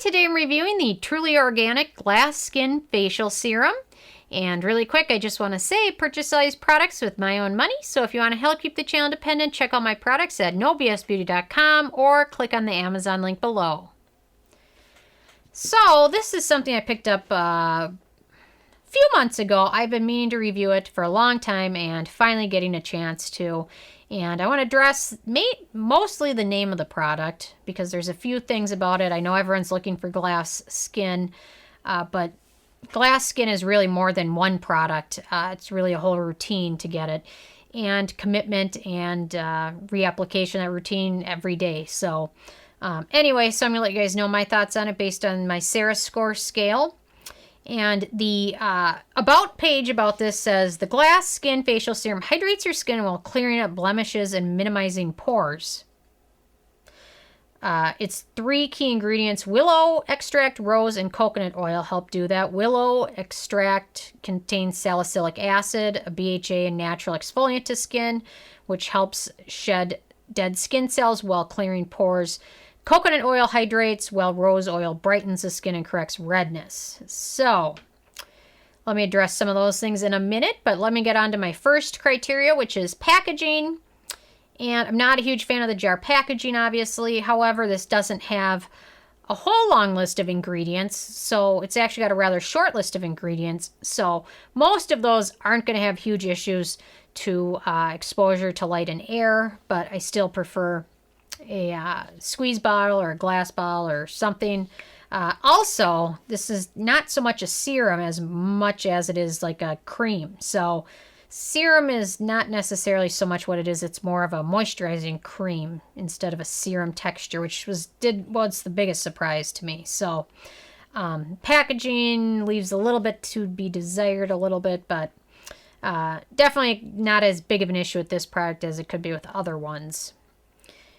today I'm reviewing the Truly Organic Glass Skin Facial Serum. And really quick, I just want to say, purchase all these products with my own money. So if you want to help keep the channel independent, check out my products at nobsbeauty.com or click on the Amazon link below. So this is something I picked up a few months ago. I've been meaning to review it for a long time and finally getting a chance to. And I want to address mostly the name of the product because there's a few things about it. I know everyone's looking for glass skin, but glass skin is really more than one product. It's really a whole routine to get it, and commitment and reapplication of that routine every day. So anyway, so I'm going to let you guys know my thoughts on it based on my Sarah score scale. And the about page about this says, the glass skin facial serum hydrates your skin while clearing up blemishes and minimizing pores. It's 3 key ingredients. Willow extract, rose, and coconut oil help do that. Willow extract contains salicylic acid, a BHA and natural exfoliant to skin, which helps shed dead skin cells while clearing pores. Coconut oil hydrates, while rose oil brightens the skin and corrects redness. So, let me address some of those things in a minute, but let me get on to my first criteria, which is packaging. And I'm not a huge fan of the jar packaging, obviously. However, this doesn't have a whole long list of ingredients, so it's actually got a rather short list of ingredients. So most of those aren't going to have huge issues to exposure to light and air, but I still prefer a squeeze bottle or a glass bottle or something. Also, this is not so much a serum as much as it is like a cream. So serum is not necessarily so much what it is. It's more of a moisturizing cream instead of a serum texture, which was the biggest surprise to me. So packaging leaves a little bit to be desired a little bit, but definitely not as big of an issue with this product as it could be with other ones.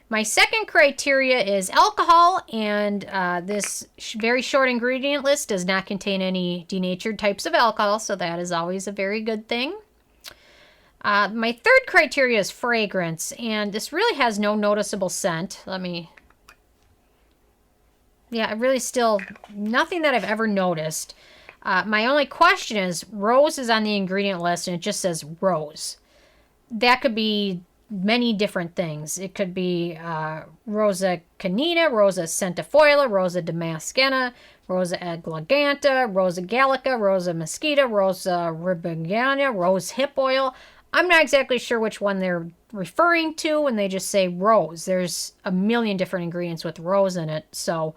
My second criteria is alcohol, and this very short ingredient list does not contain any denatured types of alcohol, so that is always a very good thing. My third criteria is fragrance, and this really has no noticeable scent. Nothing that I've ever noticed. My only question is, rose is on the ingredient list, and it just says rose. That could be many different things. It could be Rosa canina, Rosa centifolia, Rosa damascena, Rosa aglaganta, Rosa gallica, Rosa mosquita, Rosa ribigana, rose hip oil. I'm not exactly sure which one they're referring to when they just say rose. There's a million different ingredients with rose in it, so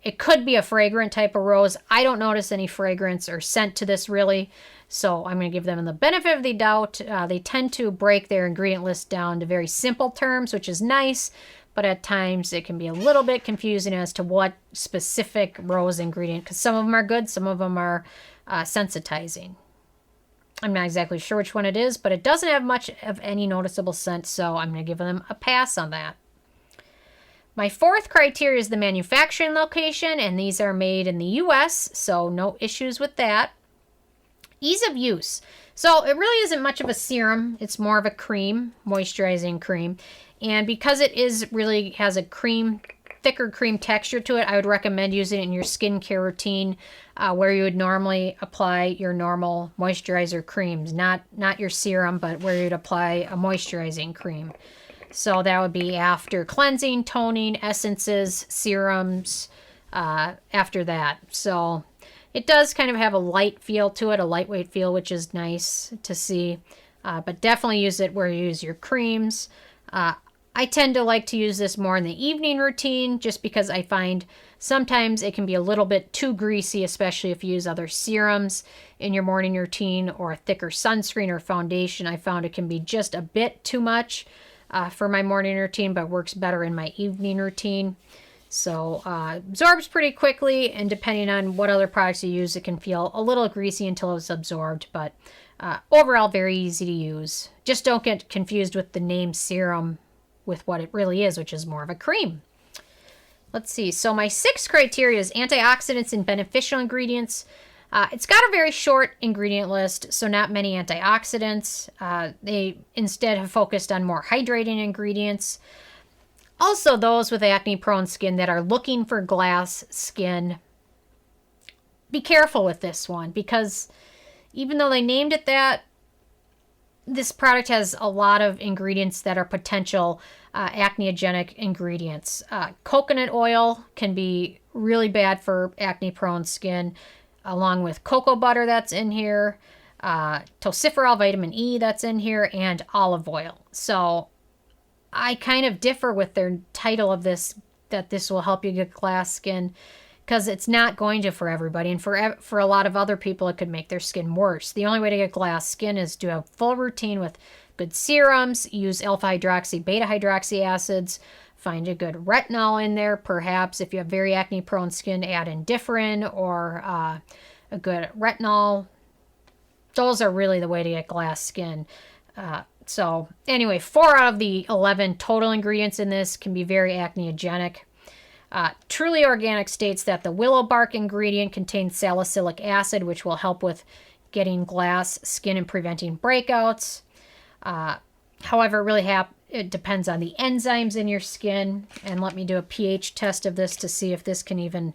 it could be a fragrant type of rose. I don't notice any fragrance or scent to this really, so I'm going to give them the benefit of the doubt. They tend to break their ingredient list down to very simple terms, which is nice, but at times it can be a little bit confusing as to what specific rose ingredient, because some of them are good, some of them are sensitizing. I'm not exactly sure which one it is, but it doesn't have much of any noticeable scent, so I'm going to give them a pass on that. My fourth criteria is the manufacturing location, and these are made in the US, so no issues with that. Ease of use. So it really isn't much of a serum. It's more of a cream, moisturizing cream. And because it really has a thicker cream texture to it, I would recommend using it in your skincare routine where you would normally apply your normal moisturizer creams. Not your serum, but where you'd apply a moisturizing cream. So that would be after cleansing, toning, essences, serums, after that. So it does kind of have a light feel to it, a lightweight feel, which is nice to see. But definitely use it where you use your creams. I tend to like to use this more in the evening routine just because I find sometimes it can be a little bit too greasy, especially if you use other serums in your morning routine or a thicker sunscreen or foundation. I found it can be just a bit too much for my morning routine, but works better in my evening routine. So absorbs pretty quickly, and depending on what other products you use, it can feel a little greasy until it's absorbed, but overall very easy to use. Just don't get confused with the name serum with what it really is, which is more of a cream. Let's see. So my sixth criteria is antioxidants and beneficial ingredients. It's got a very short ingredient list, so not many antioxidants. They instead have focused on more hydrating ingredients. Also, those with acne-prone skin that are looking for glass skin, be careful with this one, because even though they named it that, this product has a lot of ingredients that are potential acneogenic ingredients. Coconut oil can be really bad for acne-prone skin, along with cocoa butter that's in here, Tocopherol vitamin E that's in here, and olive oil. So I kind of differ with their title of this, that this will help you get glass skin, because it's not going to for everybody. And for a lot of other people, it could make their skin worse. The only way to get glass skin is to have a full routine with good serums, use alpha-hydroxy, beta-hydroxy acids, find a good retinol in there. Perhaps if you have very acne-prone skin, add Indifferin or a good retinol. Those are really the way to get glass skin. So anyway, 4 out of the 11 total ingredients in this can be very acneogenic. Truly Organic states that the willow bark ingredient contains salicylic acid, which will help with getting glass skin and preventing breakouts. However, it depends on the enzymes in your skin. And let me do a pH test of this to see if this can even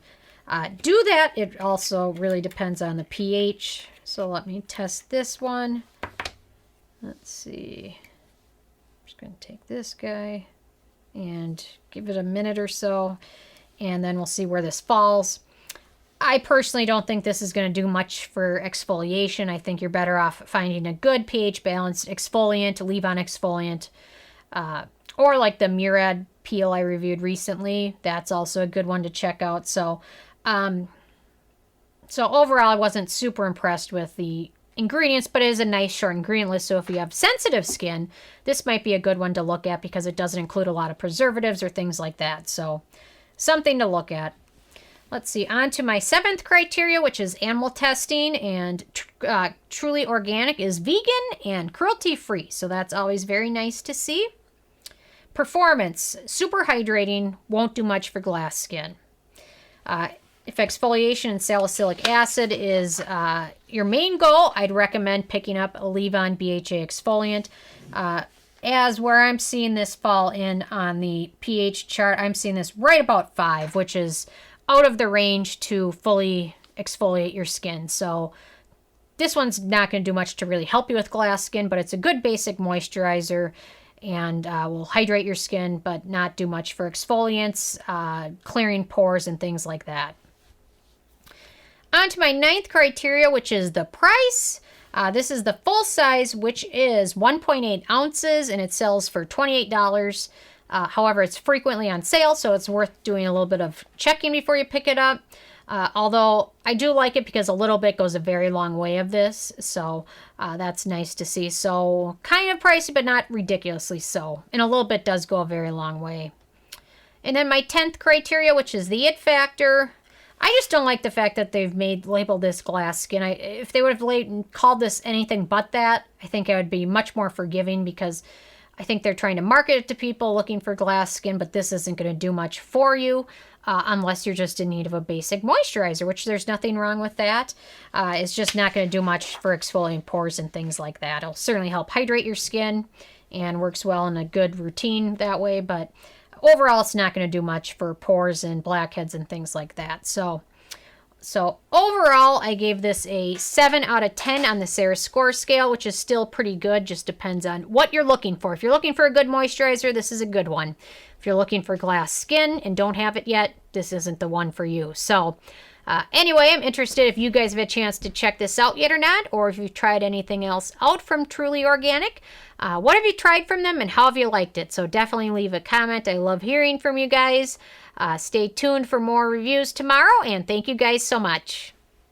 do that. It also really depends on the pH. So let me test this one. Let's see. I'm just going to take this guy and give it a minute or so, and then we'll see where this falls. I personally don't think this is going to do much for exfoliation. I think you're better off finding a good pH balanced exfoliant, leave-on exfoliant, or like the Murad peel I reviewed recently. That's also a good one to check out. So overall, I wasn't super impressed with the ingredients, but it is a nice short ingredient list. So if you have sensitive skin, this might be a good one to look at, because it doesn't include a lot of preservatives or things like that. So something to look at. Let's see, on to my 7th criteria, which is animal testing, and Truly Organic is vegan and cruelty-free. So that's always very nice to see. Performance, super hydrating, won't do much for glass skin. If exfoliation and salicylic acid is your main goal, I'd recommend picking up a leave-on BHA exfoliant. As where I'm seeing this fall in on the pH chart, I'm seeing this right about 5, which is out of the range to fully exfoliate your skin. So this one's not going to do much to really help you with glass skin, but it's a good basic moisturizer and will hydrate your skin, but not do much for exfoliants, clearing pores, and things like that. On to my 9th criteria, which is the price. This is the full size, which is 1.8 ounces, and it sells for $28. However, it's frequently on sale, so it's worth doing a little bit of checking before you pick it up. Although I do like it because a little bit goes a very long way of this, so that's nice to see. So kind of pricey, but not ridiculously so. And a little bit does go a very long way. And then my 10th criteria, which is the it factor. I just don't like the fact that they've labeled this glass skin. If they would have called this anything but that, I think I would be much more forgiving, because I think they're trying to market it to people looking for glass skin, but this isn't going to do much for you unless you're just in need of a basic moisturizer, which there's nothing wrong with that. It's just not going to do much for exfoliating pores and things like that. It'll certainly help hydrate your skin and works well in a good routine that way, but overall, it's not going to do much for pores and blackheads and things like that. So overall, I gave this a 7 out of 10 on the Sarah score scale, which is still pretty good. Just depends on what you're looking for. If you're looking for a good moisturizer, this is a good one. If you're looking for glass skin and don't have it yet, this isn't the one for you. So anyway, I'm interested if you guys have a chance to check this out yet or not, or if you've tried anything else out from Truly Organic. What have you tried from them and how have you liked it? So definitely leave a comment. I love hearing from you guys. Stay tuned for more reviews tomorrow, and thank you guys so much.